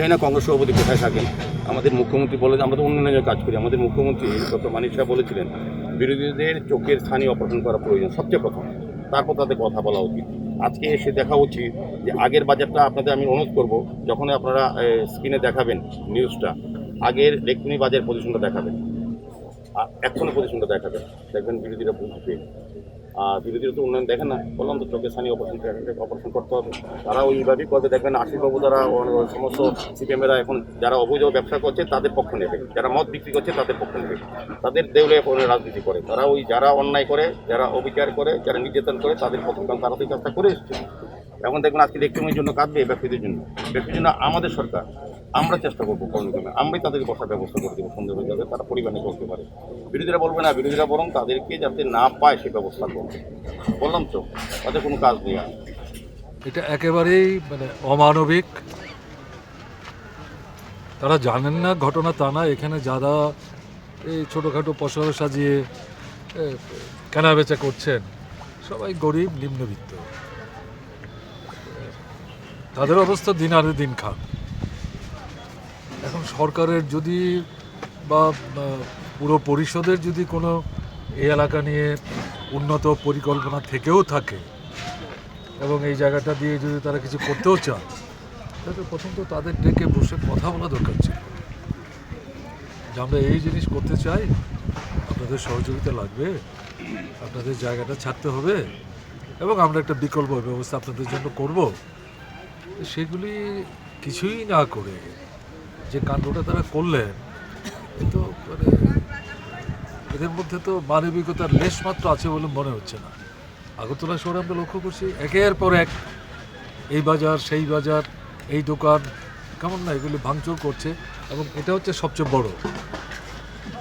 জানি না কংগ্রেস সভাপতি কোথায় থাকেন। আমাদের মুখ্যমন্ত্রী বলে আমরা তো উন্নয়নের কাজ করি। আমাদের মুখ্যমন্ত্রী ডক্টর মানিক সাহেব বলেছিলেন বিরোধীদের চোখের ছানি অপারেশন করা প্রয়োজন সবচেয়ে প্রথম, তারপর তাদের কথা বলা উচিত। আজকে এসে দেখা উচিত যে আগের বাজারটা আপনাদের আমি অনুরোধ করব, যখন আপনারা স্ক্রিনে দেখাবেন নিউজটা, আগের লেখনী বাজার পজিশনটা দেখাবেন আর এখনও পজিশনটা দেখাবেন, দেখবেন বিরোধীরা বুঝবে। আর বিরোধীরা তো উন্নয়ন দেখেন না, বললাম তো চোখের স্থানীয় অপারেশন করতে হবে। তারা ওইভাবেই করবে। দেখবেন আশিসবাবু দ্বারা সমস্ত সিপিএমেরা এখন যারা অবৈধ ব্যবসা করছে তাদের পক্ষ নেবে, যারা মদ বিক্রি করছে তাদের পক্ষ নেবে, তাদের দেউলে রাজনীতি করে। তারা ওই যারা অন্যায় করে, যারা অবিচার করে, যারা নির্যাতন করে তাদের পক্ষ, কারণ তারা তো এই কাজটা করে এসছে। এখন দেখবেন আজকে ইলেকট্রনের জন্য কাঁদবে ব্যক্তিদের জন্য। ব্যক্তির জন্য আমাদের সরকার, আমরা চেষ্টা করবো কর্মক্রমে, আমরাই তাদেরকে বসার ব্যবস্থা করে দেবো সুন্দর হয়ে যাবে, তারা পরিমাণে করতে পারে। বিরোধীরা বলবে না, বিরোধীরা বরং তাদেরকে যাতে না পায় সে ব্যবস্থা করবে। বললাম তো তাদের কোনো কাজ নেই। এটা একেবারেই অমানবিক। তারা জানেন না ঘটনা তা না। এখানে যারা এই ছোটোখাটো পসরা সাজিয়ে কেনাবেচা করছেন সবাই গরিব নিম্নবিত্ত। তাদের অবস্থা দিন আনে দিন খান। এখন সরকারের যদি বা পুরো পরিষদের যদি কোনো এই এলাকা নিয়ে উন্নত পরিকল্পনা থেকেও থাকে এবং এই জায়গাটা দিয়ে যদি তারা কিছু করতেও চান, তাহলে প্রথম তো তাদের ডেকে বসে কথা বলা দরকার ছিল যে আমরা এই জিনিস করতে চাই, আপনাদের সহযোগিতা লাগবে, আপনাদের জায়গাটা ছাড়তে হবে এবং আমরা একটা বিকল্প ব্যবস্থা আপনাদের জন্য করব। সেগুলি কিছুই না করে যে কাণ্ডটা তারা করলেন, এ তো এদের মধ্যে তো মানবিকতার লেশমাত্র আছে বলে মনে হচ্ছে না। আগরতলা শহরে আমরা লক্ষ্য করছি একের পর এক এই বাজার সেই বাজার এই দোকান কেমন না এগুলি ভাঙচুর করছে, এবং এটা হচ্ছে সবচেয়ে বড়